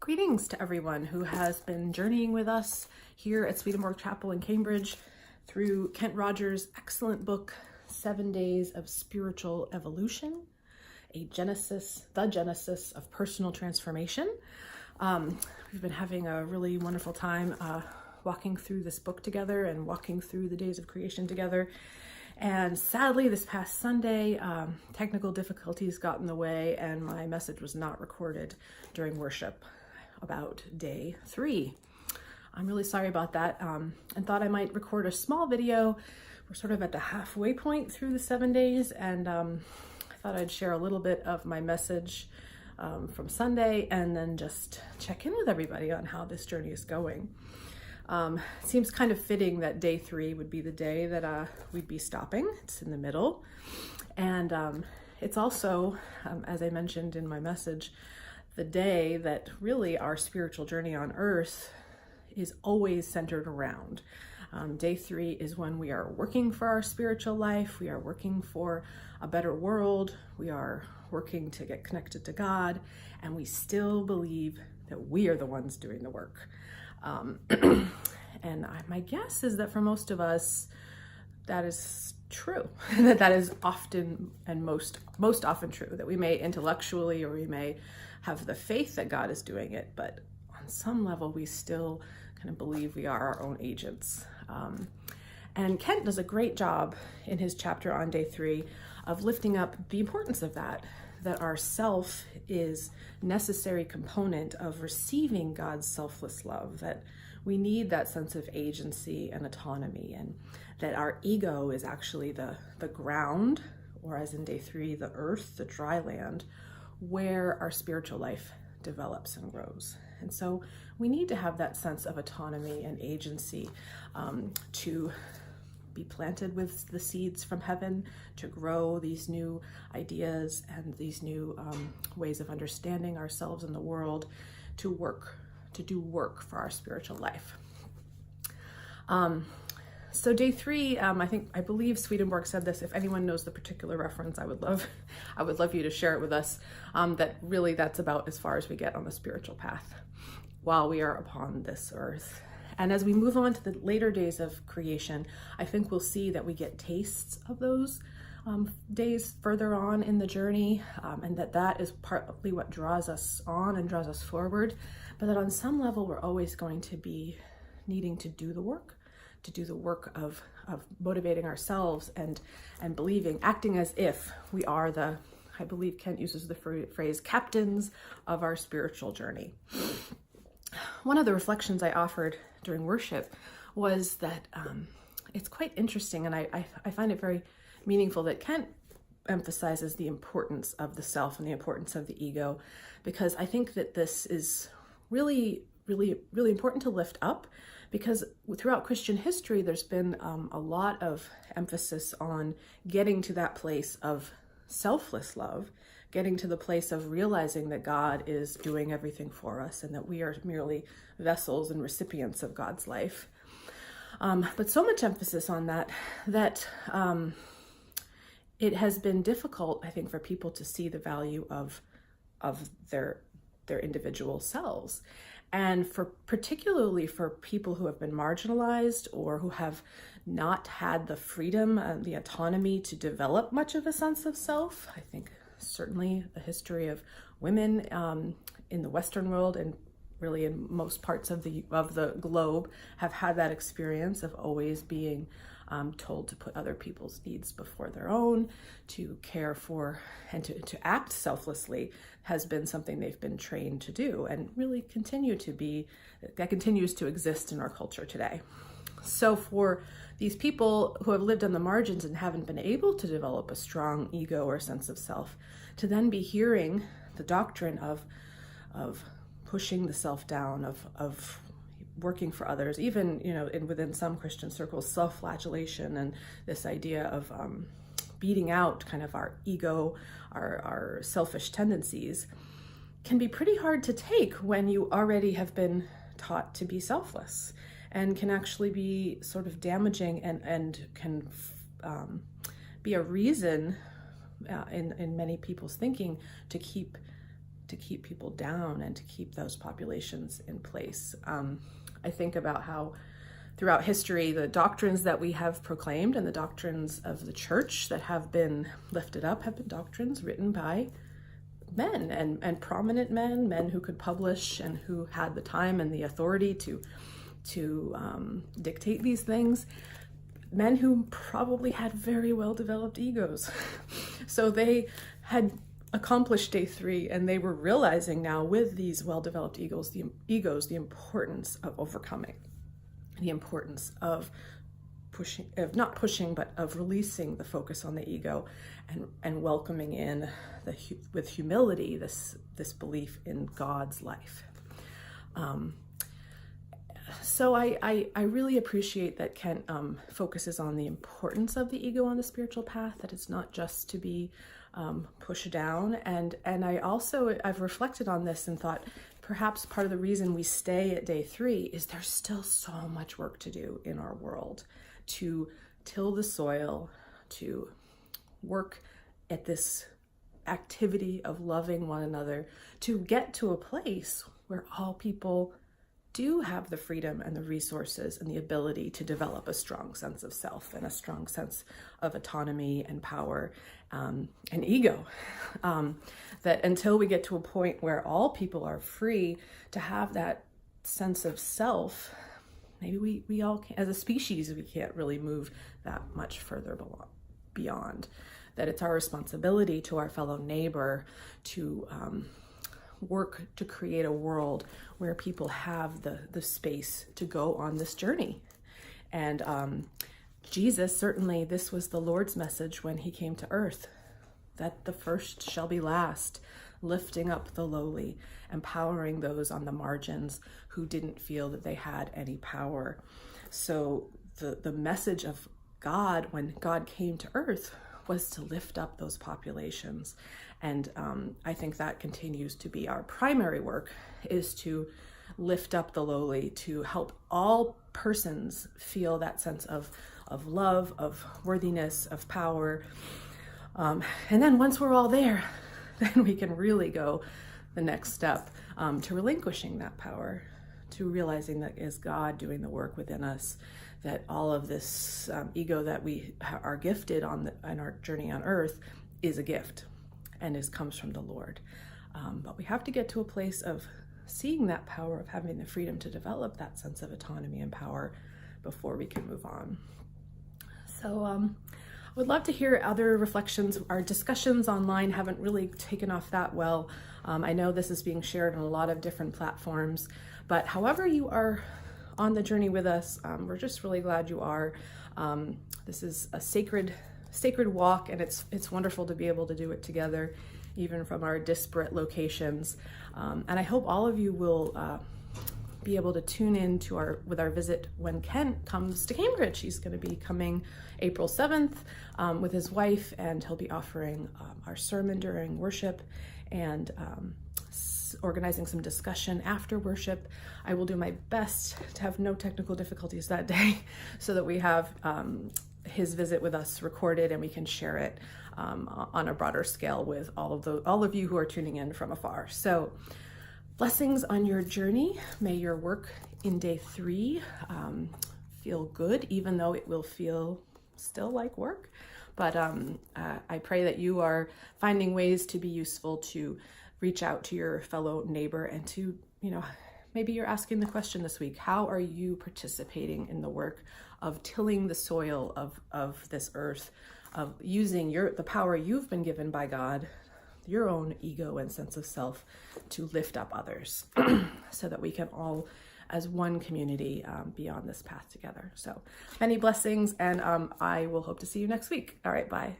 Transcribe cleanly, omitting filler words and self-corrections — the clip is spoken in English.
Greetings to everyone who has been journeying with us here at Swedenborg Chapel in Cambridge through Kent Rogers' excellent book, 7 Days of Spiritual Evolution, the genesis of personal transformation. We've been having a really wonderful time walking through this book together and walking through the days of creation together. And sadly, this past Sunday, technical difficulties got in the way and my message was not recorded during worship about day 3. I'm really sorry about that, and thought I might record a small video. We're sort of at the halfway point through the 7 days, and I thought I'd share a little bit of my message from Sunday and then just check in with everybody on how this journey is going. It seems kind of fitting that day 3 would be the day that we'd be stopping. It's in the middle. And it's also, as I mentioned in my message, the day that really our spiritual journey on earth is always centered around. Day 3 is when we are working for our spiritual life. We are working for a better world. We are working to get connected to God, and we still believe that we are the ones doing the work. And my guess is that for most of us, that is true. that is often and most often true, that we may intellectually or we may have the faith that God is doing it, but on some level we still kind of believe we are our own agents. And Kent does a great job in his chapter on day 3 of lifting up the importance of that our self is necessary component of receiving God's selfless love, that we need that sense of agency and autonomy, and that our ego is actually the ground, or as in day 3, the earth, the dry land, where our spiritual life develops and grows. And so we need to have that sense of autonomy and agency to be planted with the seeds from heaven, to grow these new ideas and these new ways of understanding ourselves and the world, to do work for our spiritual life. So day 3, I believe Swedenborg said this. If anyone knows the particular reference, I would love you to share it with us. That really that's about as far as we get on the spiritual path while we are upon this earth. And as we move on to the later days of creation, I think we'll see that we get tastes of those days further on in the journey, and that is partly what draws us on and draws us forward, but that on some level we're always going to be needing to do the work of motivating ourselves and believing, acting as if we are I believe Kent uses the phrase, captains of our spiritual journey. One of the reflections I offered during worship was that it's quite interesting, and I find it very meaningful that Kent emphasizes the importance of the self and the importance of the ego, because I think that this is really, really, really important to lift up, because throughout Christian history, there's been a lot of emphasis on getting to that place of selfless love, getting to the place of realizing that God is doing everything for us and that we are merely vessels and recipients of God's life. But so much emphasis on that it has been difficult, I think, for people to see the value of their individual selves. And particularly for people who have been marginalized or who have not had the freedom and the autonomy to develop much of a sense of self. I think certainly the history of women in the Western world and really in most parts of the globe have had that experience of always being told to put other people's needs before their own, to care for and to act selflessly has been something they've been trained to do, and really continues to exist in our culture today. So for these people who have lived on the margins and haven't been able to develop a strong ego or sense of self, to then be hearing the doctrine of pushing the self down, of working for others, even within some Christian circles, self-flagellation and this idea of beating out kind of our ego, our selfish tendencies, can be pretty hard to take when you already have been taught to be selfless, and can actually be sort of damaging and can be a reason in many people's thinking to keep keep people down and to keep those populations in place. I think about how throughout history, the doctrines that we have proclaimed and the doctrines of the church that have been lifted up have been doctrines written by men and prominent men who could publish and who had the time and the authority to dictate these things. Men who probably had very well-developed egos. So they had accomplished day 3, and they were realizing now with these well-developed egos, the importance of overcoming, the importance of not pushing, but of releasing the focus on the ego and welcoming in with humility this belief in God's life. So I really appreciate that Kent focuses on the importance of the ego on the spiritual path, that it's not just to be pushed down. And I've reflected on this and thought perhaps part of the reason we stay at day 3 is there's still so much work to do in our world to till the soil, to work at this activity of loving one another, to get to a place where all people do have the freedom and the resources and the ability to develop a strong sense of self and a strong sense of autonomy and power and ego. That until we get to a point where all people are free to have that sense of self, maybe we all can, as a species, we can't really move that much further beyond. That it's our responsibility to our fellow neighbor to work to create a world where people have the space to go on this journey. And Jesus, certainly this was the Lord's message when he came to earth, that the first shall be last, lifting up the lowly, empowering those on the margins who didn't feel that they had any power. So the message of God, when God came to earth, was to lift up those populations. And I think that continues to be our primary work, is to lift up the lowly, to help all persons feel that sense of love, of worthiness, of power. And then once we're all there, then we can really go the next step to relinquishing that power, to realizing that is God doing the work within us, that all of this ego that we are gifted on our journey on earth is a gift and comes from the Lord. But we have to get to a place of seeing that power, of having the freedom to develop that sense of autonomy and power before we can move on. So I would love to hear other reflections. Our discussions online haven't really taken off that well. I know this is being shared on a lot of different platforms, but however you are on the journey with us, we're just really glad you are. This is a sacred walk, and it's wonderful to be able to do it together, even from our disparate locations. And I hope all of you will be able to tune in with our visit when Kent comes to Cambridge. He's going to be coming April 7th with his wife, and he'll be offering our sermon during worship and organizing some discussion after worship. I will do my best to have no technical difficulties that day so that we have his visit with us recorded and we can share it on a broader scale with all of you who are tuning in from afar. So blessings on your journey. May your work in day 3 feel good, even though it will feel still like work. But I pray that you are finding ways to be useful, to reach out to your fellow neighbor, and to, maybe you're asking the question this week, how are you participating in the work of tilling the soil of this earth, of using the power you've been given by God, your own ego and sense of self, to lift up others so that we can all, as one community, be on this path together. So many blessings, and I will hope to see you next week. All right, bye.